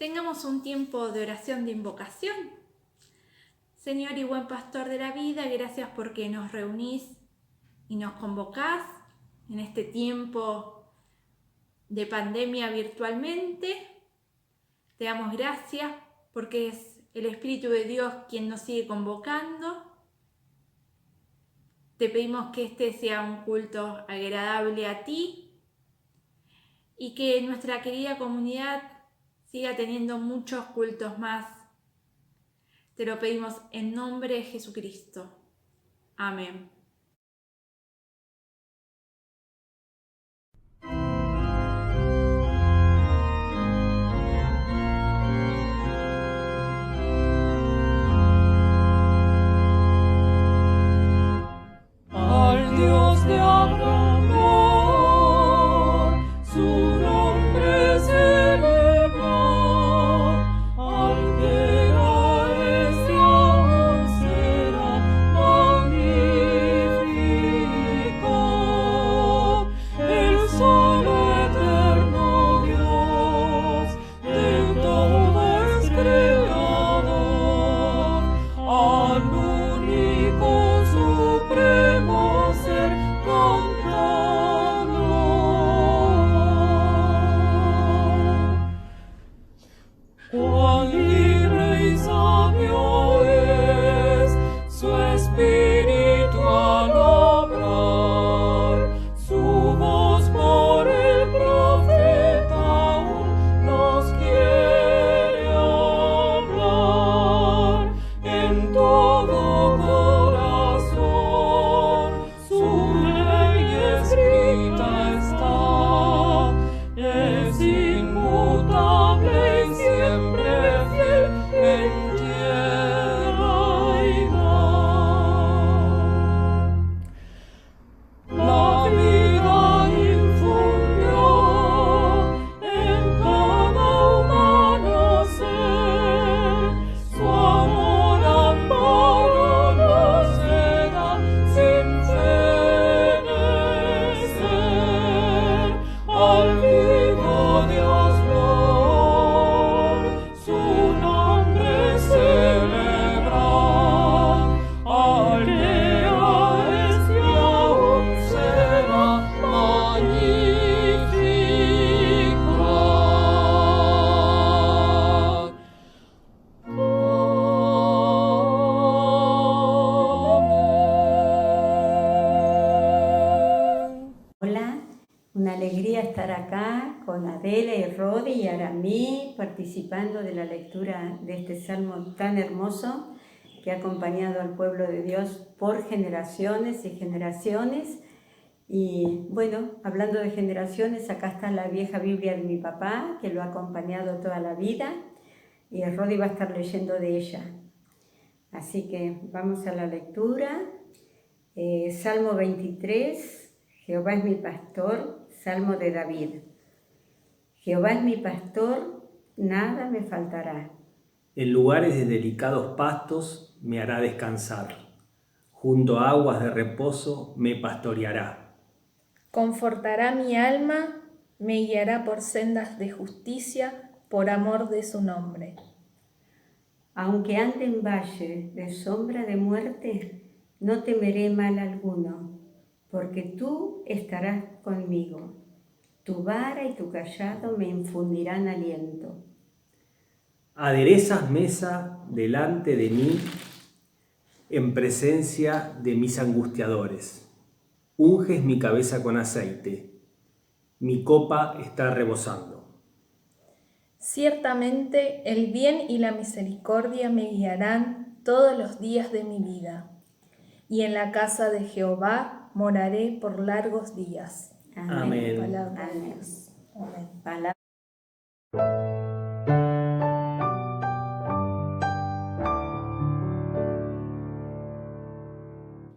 tengamos un tiempo de oración de invocación. Señor y buen pastor de la vida, gracias porque nos reunís y nos convocás en este tiempo de pandemia virtualmente. Te damos gracias porque es el Espíritu de Dios quien nos sigue convocando. Te pedimos que este sea un culto agradable a ti y que nuestra querida comunidad siga teniendo muchos cultos más. Te lo pedimos en nombre de Jesucristo. Amén. Al Dios de Abraham, su nombre celebrar, al que era, es y aún será magnificado, el solo eterno Dios, de todo es creador, al único supremo ser cantado. Cuán libre y sabio es su espíritu al obrar, su voz por el profeta aún nos quiere hablar en todo corazón. Su ley escrita está, es inmutable y siempre fiel en tierra y mar. La vida infundió en cada humano ser, su amor amparo nos da sin fenecer, al vivo Dios Lord, su nombre celebrar, al que es y aún será magnificado. Amén. Hola, una alegría estar acá con Adela y Rodi y Aramí participando de la lectura de este salmo tan hermoso que ha acompañado al pueblo de Dios por generaciones y generaciones. Y bueno, hablando de generaciones, acá está la vieja Biblia de mi papá que lo ha acompañado toda la vida y Rodi va a estar leyendo de ella. Así que vamos a la lectura. Salmo 23. Jehová es mi pastor, Salmo de David. Jehová es mi pastor, nada me faltará. En lugares de delicados pastos me hará descansar. Junto a aguas de reposo me pastoreará. Confortará mi alma, me guiará por sendas de justicia, por amor de su nombre. Aunque ande en valle de sombra de muerte, no temeré mal alguno, porque tú estarás conmigo. Tu vara y tu cayado me infundirán aliento. Aderezas mesa delante de mí en presencia de mis angustiadores. Unges mi cabeza con aceite. Mi copa está rebosando. Ciertamente el bien y la misericordia me guiarán todos los días de mi vida, y en la casa de Jehová moraré por largos días. Amén. Palabra de Amén. Dios. Amén. Palabra.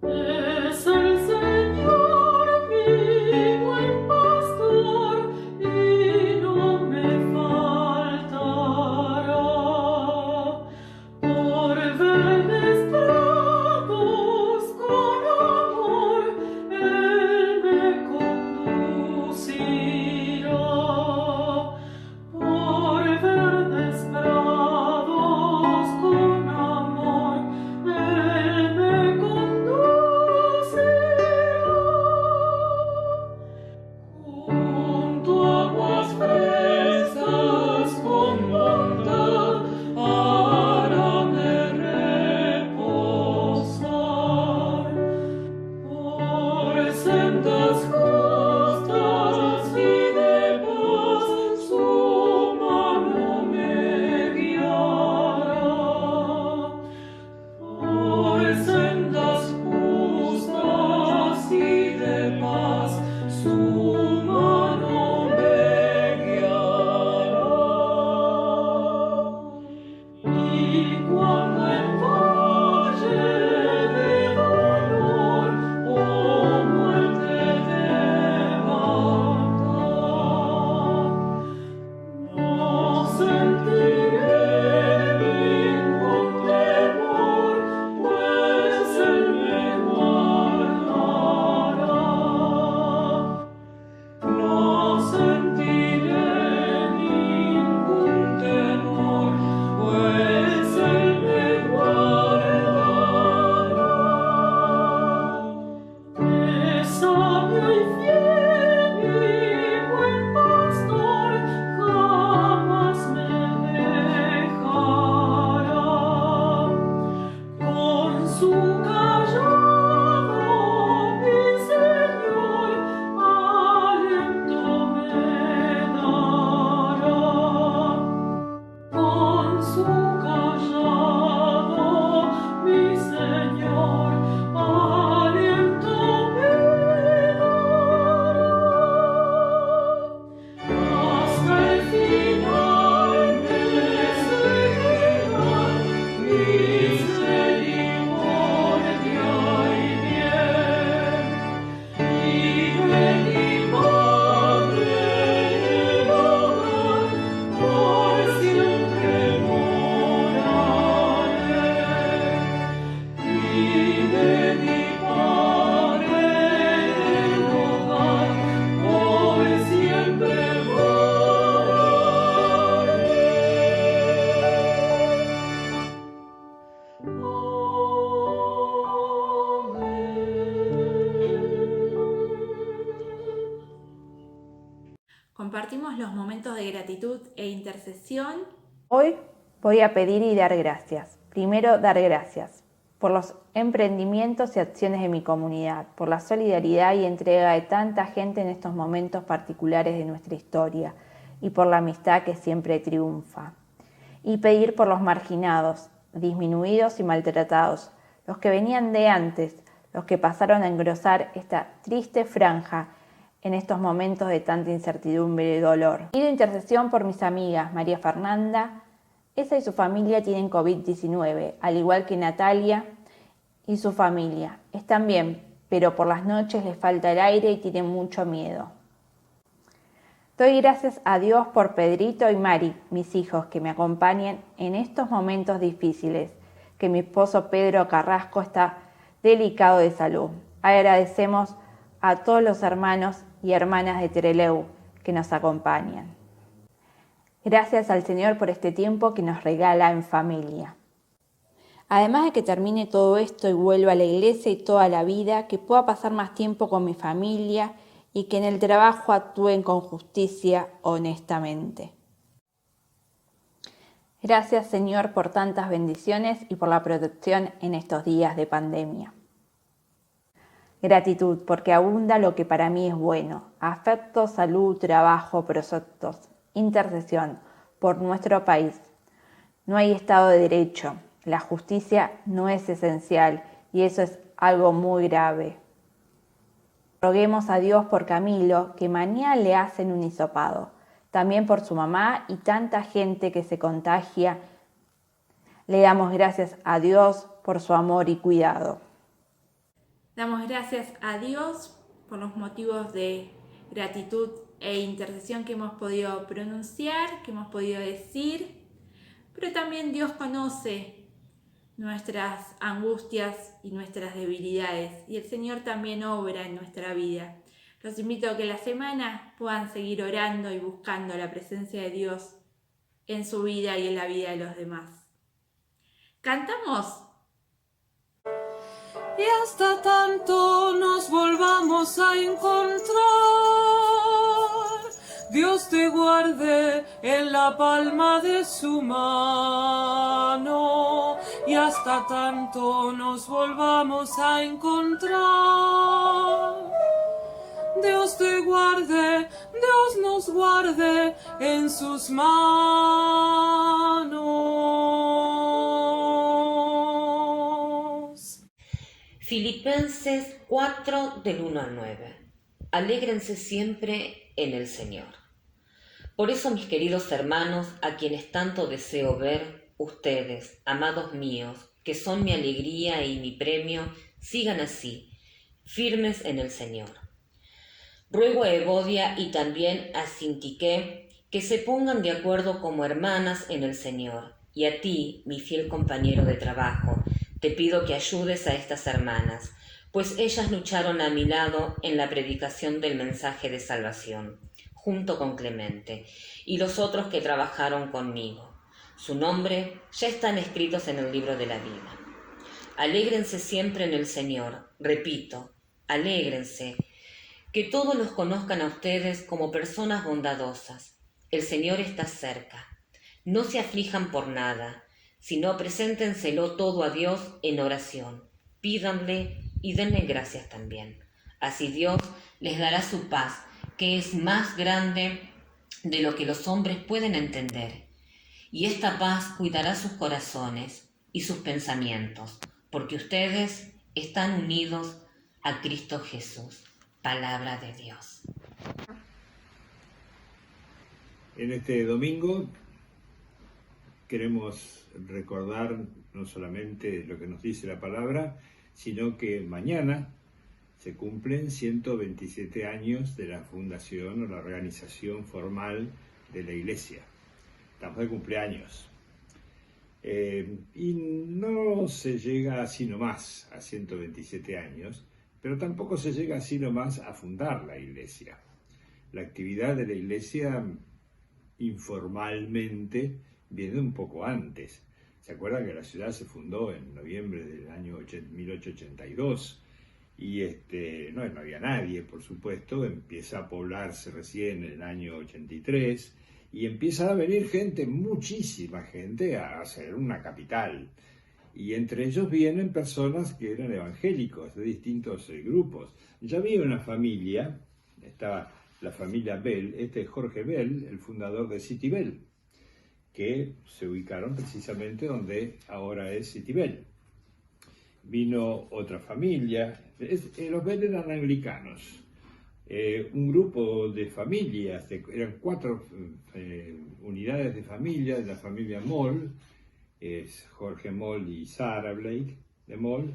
Es el Señor mi buen pastor y no me faltará. Por verdes prados con amor Él me conducirá. Por compartimos los momentos de gratitud e intercesión. Hoy voy a pedir y dar gracias. Primero, dar gracias por los emprendimientos y acciones de mi comunidad, por la solidaridad y entrega de tanta gente en estos momentos particulares de nuestra historia y por la amistad que siempre triunfa. Y pedir por los marginados, disminuidos y maltratados, los que venían de antes, los que pasaron a engrosar esta triste franja en estos momentos de tanta incertidumbre y dolor. Pido intercesión por mis amigas María Fernanda. Esa y su familia tienen COVID-19, al igual que Natalia y su familia. Están bien, pero por las noches les falta el aire y tienen mucho miedo. Doy gracias a Dios por Pedrito y Mari, mis hijos, que me acompañan en estos momentos difíciles, que mi esposo Pedro Carrasco está delicado de salud. Agradecemos a todos los hermanos y hermanas de Trelew que nos acompañan. Gracias al Señor por este tiempo que nos regala en familia. Además de que termine todo esto y vuelva a la iglesia y toda la vida, que pueda pasar más tiempo con mi familia y que en el trabajo actúen con justicia honestamente. Gracias, Señor, por tantas bendiciones y por la protección en estos días de pandemia. Gratitud, porque abunda lo que para mí es bueno: afecto, salud, trabajo, proyectos, intercesión por nuestro país. No hay Estado de Derecho, la justicia no es esencial y eso es algo muy grave. Roguemos a Dios por Camilo, que mañana le hacen un hisopado, también por su mamá y tanta gente que se contagia. Le damos gracias a Dios por su amor y cuidado. Damos gracias a Dios por los motivos de gratitud e intercesión que hemos podido pronunciar, que hemos podido decir, pero también Dios conoce nuestras angustias y nuestras debilidades y el Señor también obra en nuestra vida. Los invito a que la semana puedan seguir orando y buscando la presencia de Dios en su vida y en la vida de los demás. ¿Cantamos? Y hasta tanto nos volvamos a encontrar, Dios te guarde en la palma de su mano. Y hasta tanto nos volvamos a encontrar, Dios te guarde, Dios nos guarde en sus manos. Filipenses 4 del 1 al 9. Alégrense siempre en el Señor. Por eso, mis queridos hermanos, a quienes tanto deseo ver, ustedes, amados míos, que son mi alegría y mi premio, sigan así, firmes en el Señor. Ruego a Evodia y también a Sintique que se pongan de acuerdo como hermanas en el Señor, y a ti, mi fiel compañero de trabajo, te pido que ayudes a estas hermanas, pues ellas lucharon a mi lado en la predicación del mensaje de salvación, junto con Clemente y los otros que trabajaron conmigo. Su nombre ya están escritos en el libro de la vida. Alégrense siempre en el Señor, repito, alégrense, que todos los conozcan a ustedes como personas bondadosas. El Señor está cerca. No se aflijan por nada, sino preséntenselo todo a Dios en oración. Pídanle y denle gracias también. Así Dios les dará su paz, que es más grande de lo que los hombres pueden entender. Y esta paz cuidará sus corazones y sus pensamientos, porque ustedes están unidos a Cristo Jesús. Palabra de Dios. En este domingo queremos recordar no solamente lo que nos dice la palabra, sino que mañana se cumplen 127 años de la fundación o la organización formal de la Iglesia. Estamos de cumpleaños. Y no se llega así nomás a 127 años, pero tampoco se llega así nomás a fundar la Iglesia. La actividad de la Iglesia informalmente viene un poco antes. ¿Se acuerdan que la ciudad se fundó en noviembre del año 1882? y no había nadie, por supuesto. Empieza a poblarse recién en el año 83 y empieza a venir gente, muchísima gente, a hacer una capital. Y entre ellos vienen personas que eran evangélicos de distintos grupos. Ya había una familia, estaba la familia Bell, este es Jorge Bell, el fundador de City Bell, que se ubicaron precisamente donde ahora es City Bell. Vino otra familia, los Bell eran anglicanos. Un grupo de familias, eran 4 unidades de familia, de la familia Moll, es Jorge Moll y Sarah Blake de Moll.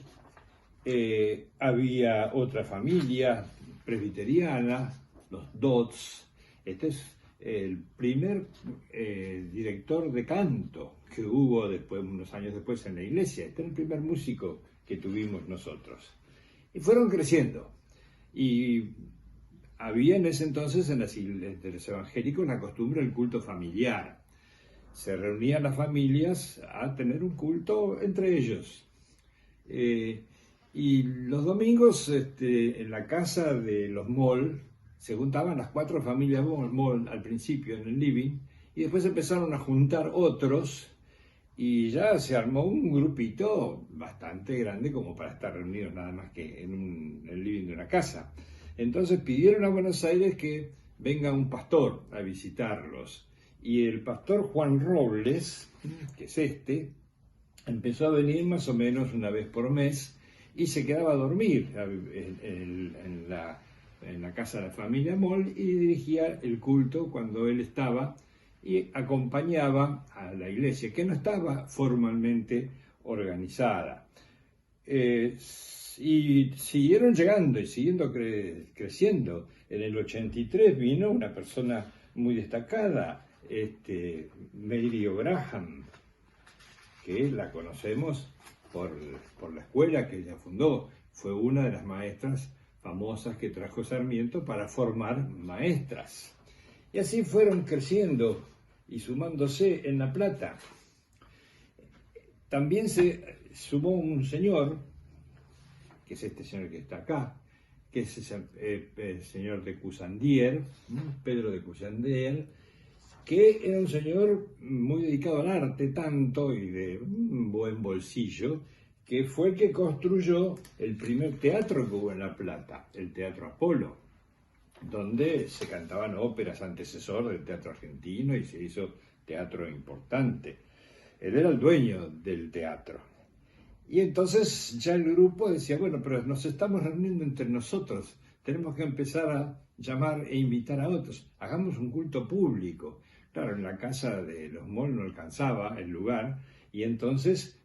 Había otra familia presbiteriana, los Dodds. Este es el primer director de canto que hubo después, unos años después en la iglesia. Este es el primer músico que tuvimos nosotros. Y fueron creciendo. Y había en ese entonces en las iglesias de los evangélicos la costumbre del culto familiar. Se reunían las familias a tener un culto entre ellos. Y los domingos en la casa de los Moll se juntaban las 4 familias Moll al principio en el living, y después empezaron a juntar otros, y ya se armó un grupito bastante grande como para estar reunidos nada más que en el living de una casa. Entonces pidieron a Buenos Aires que venga un pastor a visitarlos. Y el pastor Juan Robles, que es empezó a venir más o menos una vez por mes y se quedaba a dormir en la casa de la familia Moll y dirigía el culto cuando él estaba y acompañaba a la iglesia, que no estaba formalmente organizada. Y siguieron llegando y siguiendo creciendo. En el 83 vino una persona muy destacada, Mary O'Graham, que la conocemos por la escuela que ella fundó. Fue una de las maestras famosas que trajo Sarmiento para formar maestras. Y así fueron creciendo y sumándose en La Plata. También se sumó un señor, que es este señor que está acá, que es el señor de Cusandier, Pedro de Cusandier, que era un señor muy dedicado al arte, tanto y de un buen bolsillo, que fue el que construyó el primer teatro que hubo en La Plata, el Teatro Apolo, donde se cantaban óperas, antecesor del teatro argentino, y se hizo teatro importante. Él era el dueño del teatro. Y entonces ya el grupo decía, bueno, pero nos estamos reuniendo entre nosotros, tenemos que empezar a llamar e invitar a otros, hagamos un culto público. Claro, en la casa de los Moll no alcanzaba el lugar, y entonces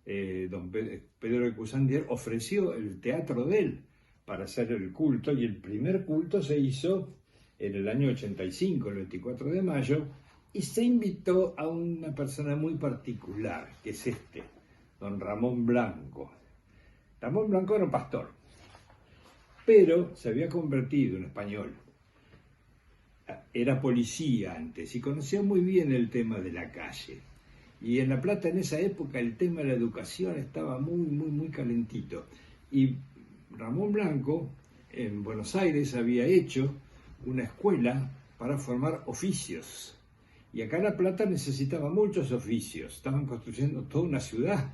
don Pedro de Cusandier ofreció el teatro de él para hacer el culto, y el primer culto se hizo en el año 85, el 24 de mayo, y se invitó a una persona muy particular, que es don Ramón Blanco. Ramón Blanco era un pastor, pero se había convertido en español. Era policía antes y conocía muy bien el tema de la calle. Y en La Plata en esa época el tema de la educación estaba muy calentito. Y Ramón Blanco en Buenos Aires había hecho una escuela para formar oficios. Y acá en La Plata necesitaba muchos oficios. Estaban construyendo toda una ciudad.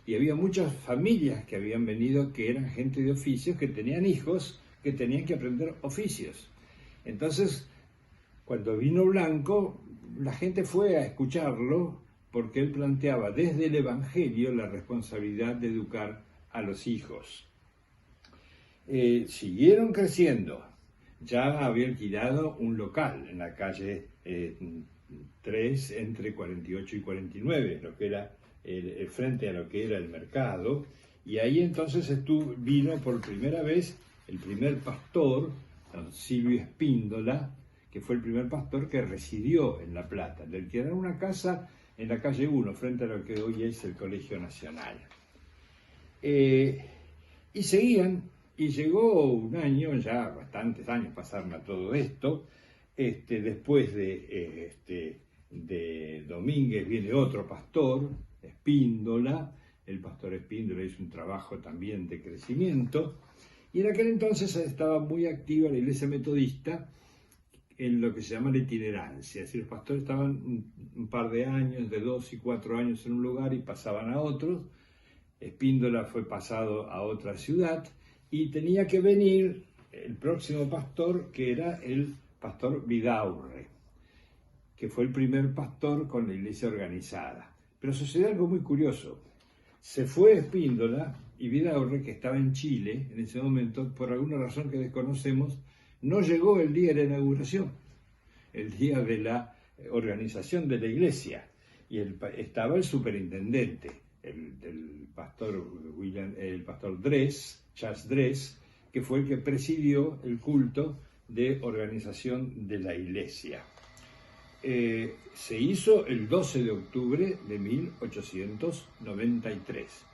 Y había muchas familias que habían venido que eran gente de oficios, que tenían hijos que tenían que aprender oficios. Entonces, cuando vino Blanco, la gente fue a escucharlo porque él planteaba desde el Evangelio la responsabilidad de educar a los hijos. Siguieron creciendo. Ya había alquilado un local en la calle 3 entre 48 y 49, lo que era el frente a lo que era el mercado, y ahí entonces vino por primera vez el primer pastor, don Silvio Espíndola, que fue el primer pastor que residió en La Plata, del que era una casa en la calle 1, frente a lo que hoy es el Colegio Nacional. Y seguían, y llegó un año, ya bastantes años pasaron a todo esto, después de Domínguez viene otro pastor, Espíndola. El pastor Espíndola hizo un trabajo también de crecimiento, Y en aquel entonces estaba muy activa la iglesia metodista en lo que se llama la itinerancia, es decir, los pastores estaban un par de años, de 2 y 4 años en un lugar y pasaban a otros. Espíndola fue pasado a otra ciudad y tenía que venir el próximo pastor, que era el pastor Vidaurre, que fue el primer pastor con la iglesia organizada. Pero sucedió algo muy curioso. Se fue Espíndola y Vidaurre, que estaba en Chile en ese momento, por alguna razón que desconocemos, no llegó el día de la inauguración, el día de la organización de la iglesia. Y estaba el superintendente, el pastor Charles Dress, que fue el que presidió el culto de organización de la iglesia. Se hizo el 12 de octubre de 1893.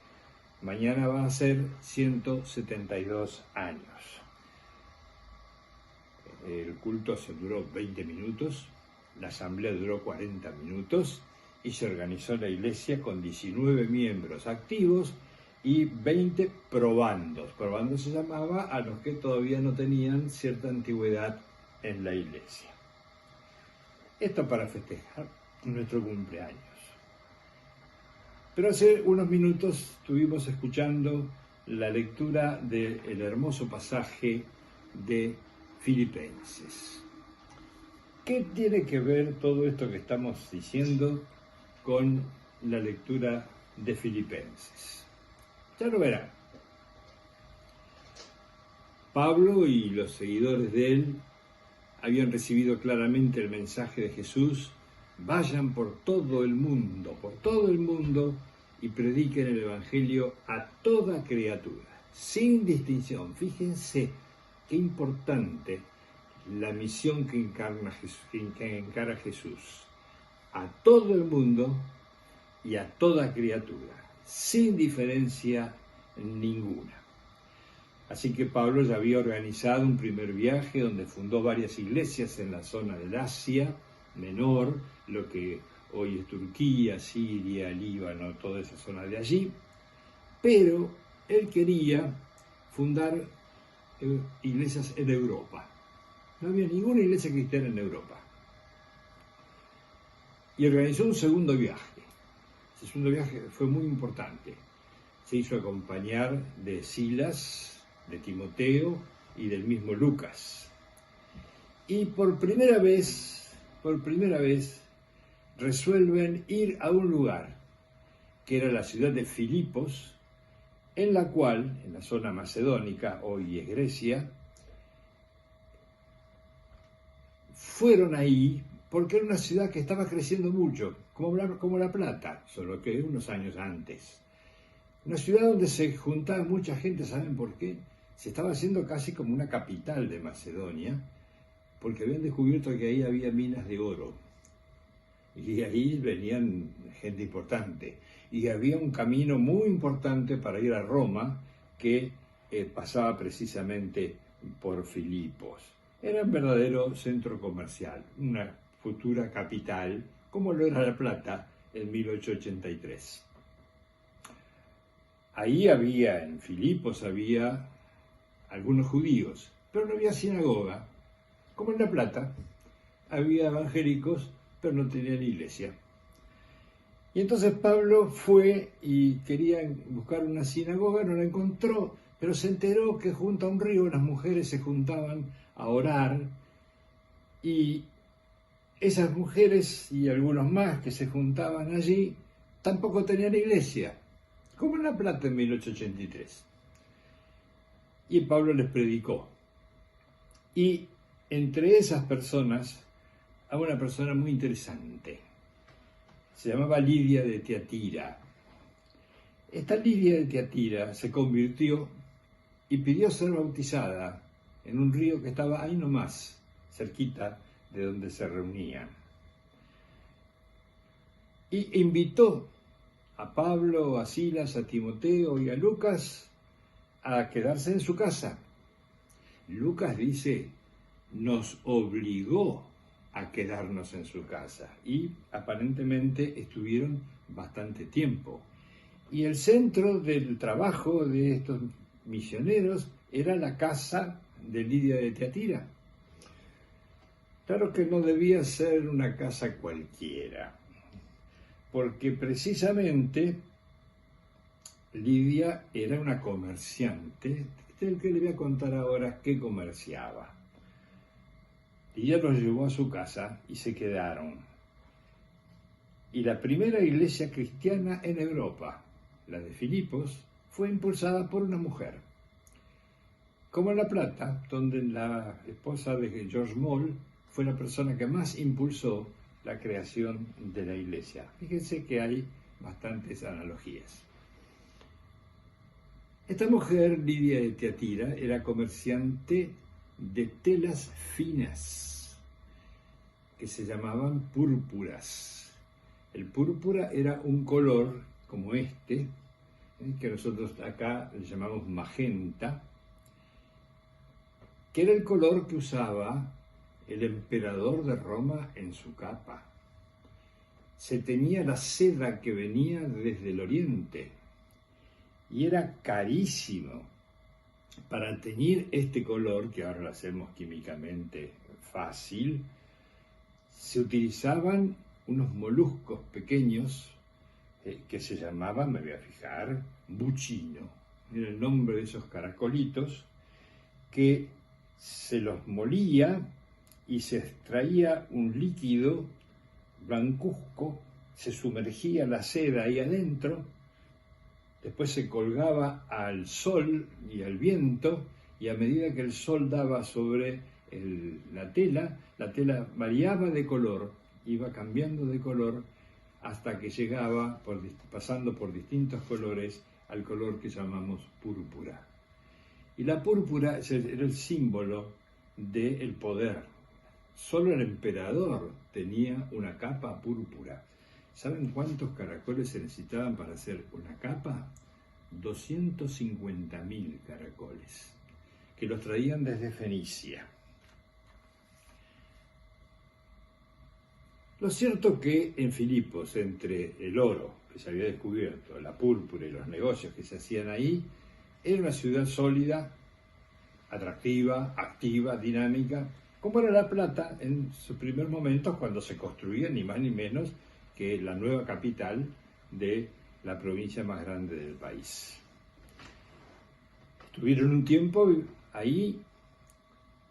Mañana va a ser 172 años. El culto se duró 20 minutos, la asamblea duró 40 minutos y se organizó la iglesia con 19 miembros activos y 20 probandos. Probando se llamaba a los que todavía no tenían cierta antigüedad en la iglesia. Esto para festejar nuestro cumpleaños. Pero hace unos minutos estuvimos escuchando la lectura del hermoso pasaje de Filipenses. ¿Qué tiene que ver todo esto que estamos diciendo con la lectura de Filipenses? Ya lo verán. Pablo y los seguidores de él habían recibido claramente el mensaje de Jesús: vayan por todo el mundo y prediquen el Evangelio a toda criatura, sin distinción. Fíjense qué importante la misión que encara Jesús: a todo el mundo y a toda criatura, sin diferencia ninguna. Así que Pablo ya había organizado un primer viaje donde fundó varias iglesias en la zona del Asia Menor, lo que hoy es Turquía, Siria, Líbano, toda esa zona de allí, pero él quería fundar iglesias en Europa. No había ninguna iglesia cristiana en Europa. Y organizó un segundo viaje. Ese segundo viaje fue muy importante. Se hizo acompañar de Silas, de Timoteo y del mismo Lucas. Y por primera vez resuelven ir a un lugar que era la ciudad de Filipos, en la cual, en la zona macedónica, hoy es Grecia, fueron ahí porque era una ciudad que estaba creciendo mucho, como La Plata, solo que unos años antes. Una ciudad donde se juntaba mucha gente, ¿saben por qué? Se estaba haciendo casi como una capital de Macedonia, porque habían descubierto que ahí había minas de oro. Y ahí venían gente importante. Y había un camino muy importante para ir a Roma, que pasaba precisamente por Filipos. Era un verdadero centro comercial, una futura capital, como lo era La Plata en 1883. Ahí en Filipos había algunos judíos, pero no había sinagoga. Como en La Plata, había evangélicos, pero no tenían iglesia. Y entonces Pablo fue y quería buscar una sinagoga, no la encontró, pero se enteró que junto a un río las mujeres se juntaban a orar, y esas mujeres y algunos más que se juntaban allí tampoco tenían iglesia, como en La Plata en 1883. Y Pablo les predicó. Y entre esas personas había una persona muy interesante. Se llamaba Lidia de Tiatira. Esta Lidia de Tiatira se convirtió y pidió ser bautizada en un río que estaba ahí nomás, cerquita de donde se reunían. Y invitó a Pablo, a Silas, a Timoteo y a Lucas a quedarse en su casa. Lucas dice, nos obligó a quedarnos en su casa, y aparentemente estuvieron bastante tiempo. Y el centro del trabajo de estos misioneros era la casa de Lidia de Tiatira. Claro que no debía ser una casa cualquiera, porque precisamente Lidia era una comerciante, del que le voy a contar ahora qué comerciaba. Lidia los llevó a su casa y se quedaron. Y la primera iglesia cristiana en Europa, la de Filipos, fue impulsada por una mujer. Como en La Plata, donde la esposa de George Moll fue la persona que más impulsó la creación de la iglesia. Fíjense que hay bastantes analogías. Esta mujer, Lidia de Tiatira, era comerciante de telas finas, que se llamaban púrpuras. El púrpura era un color como este, que nosotros acá le llamamos magenta, que era el color que usaba el emperador de Roma en su capa. Se tenía la seda que venía desde el oriente y era carísimo. Para teñir este color, que ahora lo hacemos químicamente fácil, se utilizaban unos moluscos pequeños que se llamaban, me voy a fijar, buchino. Era el nombre de esos caracolitos que se los molía y se extraía un líquido blancuzco, se sumergía la seda ahí adentro, después se colgaba al sol y al viento, y a medida que el sol daba sobre la tela variaba de color, iba cambiando de color hasta que llegaba, pasando por distintos colores, al color que llamamos púrpura. Y la púrpura era el símbolo del poder. Solo el emperador tenía una capa púrpura. ¿Saben cuántos caracoles se necesitaban para hacer una capa? 250.000 caracoles, que los traían desde Fenicia. Lo cierto que en Filipos, entre el oro que se había descubierto, la púrpura y los negocios que se hacían ahí, era una ciudad sólida, atractiva, activa, dinámica, como era La Plata en sus primeros momentos, cuando se construía ni más ni menos que la nueva capital de la provincia más grande del país. Estuvieron un tiempo ahí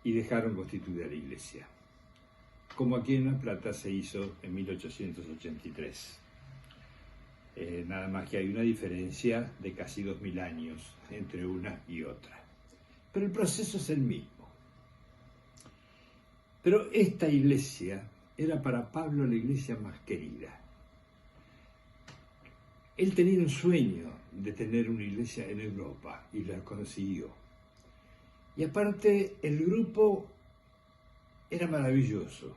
y dejaron constituida la iglesia, como aquí en La Plata se hizo en 1883. Nada más que hay una diferencia de casi 2000 años entre una y otra. Pero el proceso es el mismo. Pero esta iglesia era para Pablo la iglesia más querida. Él tenía un sueño de tener una iglesia en Europa y la consiguió. Y aparte, el grupo era maravilloso.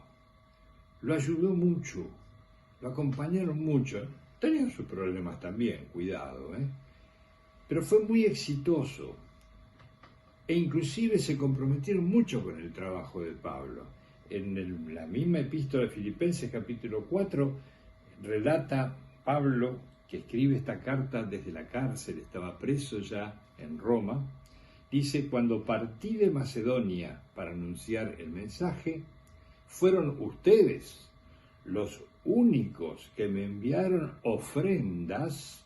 Lo ayudó mucho, lo acompañaron mucho. Tenían sus problemas también, cuidado, pero fue muy exitoso. E inclusive se comprometieron mucho con el trabajo de Pablo. En la misma epístola de Filipenses, capítulo 4, relata Pablo que escribe esta carta desde la cárcel, estaba preso ya en Roma. Dice: cuando partí de Macedonia para anunciar el mensaje, fueron ustedes los únicos que me enviaron ofrendas,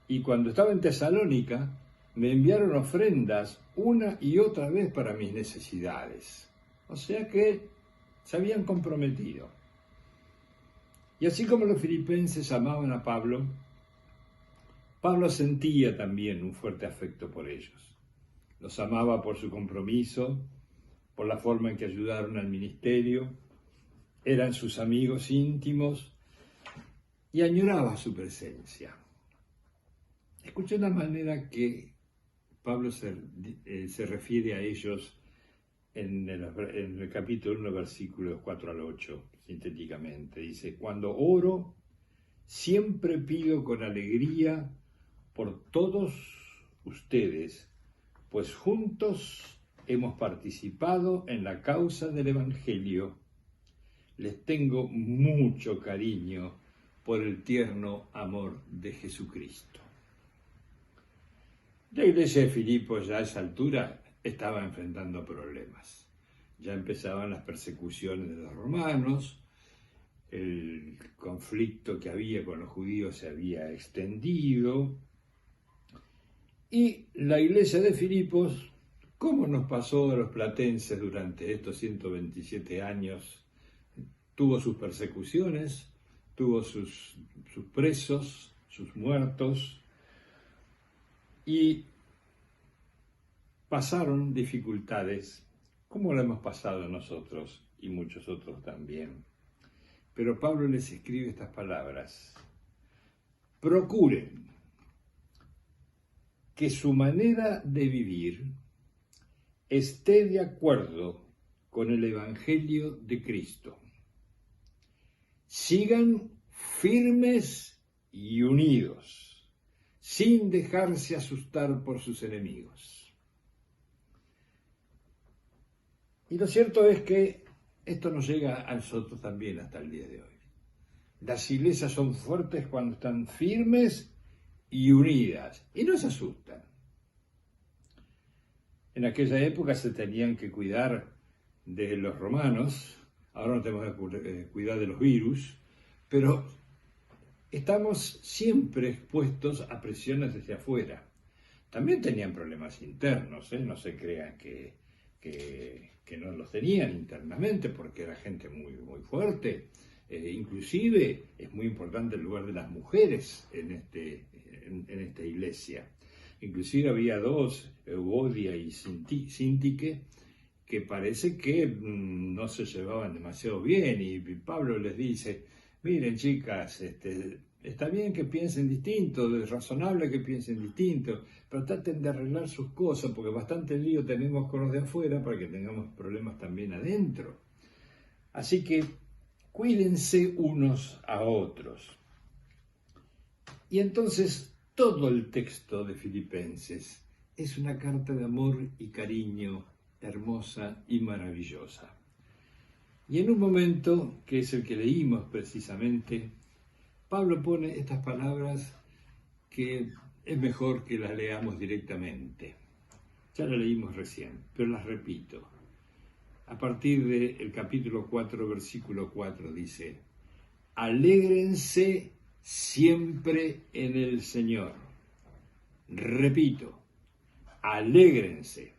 y cuando estaba en Tesalónica me enviaron ofrendas una y otra vez para mis necesidades. O sea que se habían comprometido. Y así como los filipenses amaban a Pablo, Pablo sentía también un fuerte afecto por ellos. Los amaba por su compromiso, por la forma en que ayudaron al ministerio, eran sus amigos íntimos y añoraba su presencia. Escuché la manera que Pablo se refiere a ellos en el capítulo 1, versículos 4 al 8, sintéticamente. Dice: cuando oro, siempre pido con alegría por todos ustedes, pues juntos hemos participado en la causa del Evangelio. Les tengo mucho cariño por el tierno amor de Jesucristo. La iglesia de Filipos ya a esa altura estaba enfrentando problemas. Ya empezaban las persecuciones de los romanos, el conflicto que había con los judíos se había extendido, y la iglesia de Filipos, como nos pasó a los platenses durante estos 127 años, tuvo sus persecuciones, tuvo sus presos, sus muertos, y pasaron dificultades, como lo hemos pasado nosotros y muchos otros también. Pero Pablo les escribe estas palabras: procuren que su manera de vivir esté de acuerdo con el Evangelio de Cristo. Sigan firmes y unidos, sin dejarse asustar por sus enemigos. Y lo cierto es que esto nos llega a nosotros también hasta el día de hoy. Las iglesias son fuertes cuando están firmes y unidas, y no se asustan. En aquella época se tenían que cuidar de los romanos, ahora no tenemos que cuidar de los virus, pero estamos siempre expuestos a presiones desde afuera. También tenían problemas internos, no se crean que no los tenían internamente, porque era gente muy, muy fuerte. Inclusive es muy importante el lugar de las mujeres en esta iglesia. Inclusive había dos, Euodia y Síntique, que parece que no se llevaban demasiado bien, y Pablo les dice: miren, chicas, está bien que piensen distinto, es razonable que piensen distinto, pero traten de arreglar sus cosas, porque bastante lío tenemos con los de afuera para que tengamos problemas también adentro. Así que cuídense unos a otros. Y entonces todo el texto de Filipenses es una carta de amor y cariño hermosa y maravillosa. Y en un momento, que es el que leímos precisamente, Pablo pone estas palabras que es mejor que las leamos directamente. Ya las leímos recién, pero las repito. A partir del capítulo 4, versículo 4 dice: alégrense siempre en el Señor. Repito, alégrense.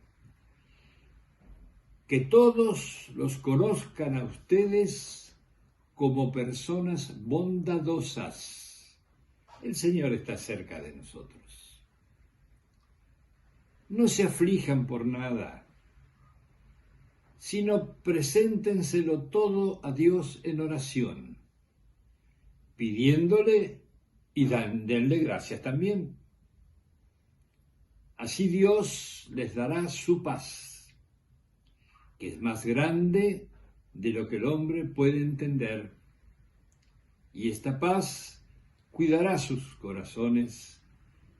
Que todos los conozcan a ustedes como personas bondadosas. El Señor está cerca de nosotros. No se aflijan por nada, sino preséntenselo todo a Dios en oración, pidiéndole y denle gracias también. Así Dios les dará su paz, que es más grande de lo que el hombre puede entender. Y esta paz cuidará sus corazones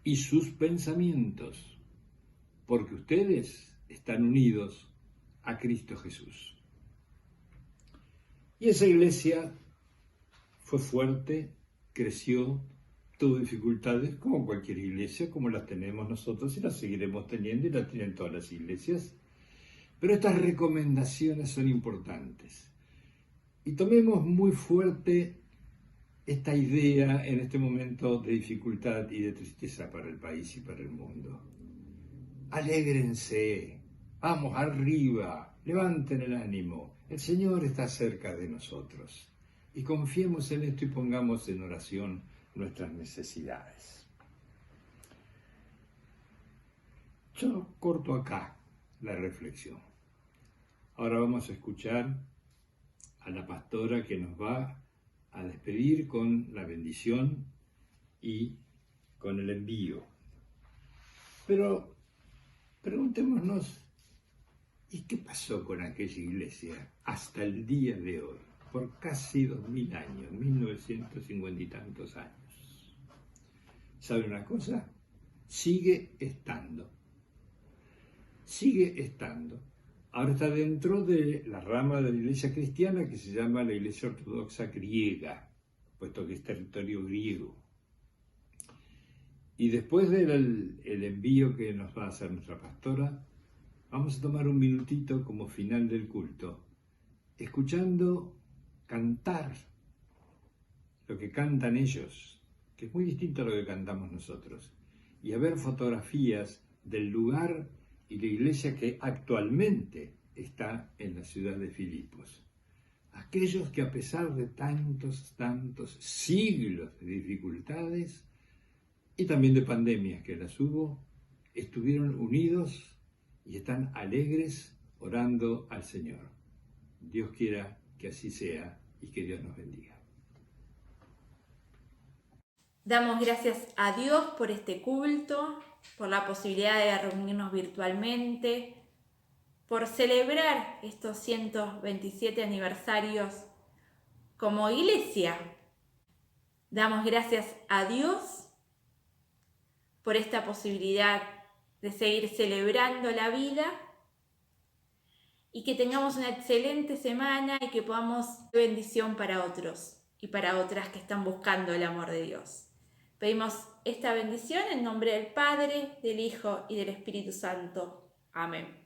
y sus pensamientos, porque ustedes están unidos a Cristo Jesús. Y esa iglesia fue fuerte, creció, tuvo dificultades como cualquier iglesia, como las tenemos nosotros y las seguiremos teniendo y las tienen todas las iglesias. Pero estas recomendaciones son importantes. Y tomemos muy fuerte esta idea en este momento de dificultad y de tristeza para el país y para el mundo. Alégrense, vamos arriba, levanten el ánimo. El Señor está cerca de nosotros. Y confiemos en esto y pongamos en oración nuestras necesidades. Yo corto acá la reflexión. Ahora vamos a escuchar a la pastora que nos va a despedir con la bendición y con el envío. Pero preguntémonos, ¿y qué pasó con aquella iglesia hasta el día de hoy? Por casi 2000 años, 1950 y tantos años. ¿Sabe una cosa? Sigue estando. Sigue estando. Ahora está dentro de la rama de la iglesia cristiana que se llama la iglesia ortodoxa griega, puesto que es territorio griego. Y después del envío que nos va a hacer nuestra pastora, vamos a tomar un minutito como final del culto, escuchando cantar lo que cantan ellos, que es muy distinto a lo que cantamos nosotros, y a ver fotografías del lugar y la iglesia que actualmente está en la ciudad de Filipos. Aquellos que a pesar de tantos siglos de dificultades y también de pandemias que las hubo, estuvieron unidos y están alegres orando al Señor. Dios quiera que así sea y que Dios nos bendiga. Damos gracias a Dios por este culto, por la posibilidad de reunirnos virtualmente, por celebrar estos 127 aniversarios como iglesia. Damos gracias a Dios por esta posibilidad de seguir celebrando la vida y que tengamos una excelente semana y que podamos ser bendición para otros y para otras que están buscando el amor de Dios. Pedimos esta bendición en nombre del Padre, del Hijo y del Espíritu Santo. Amén.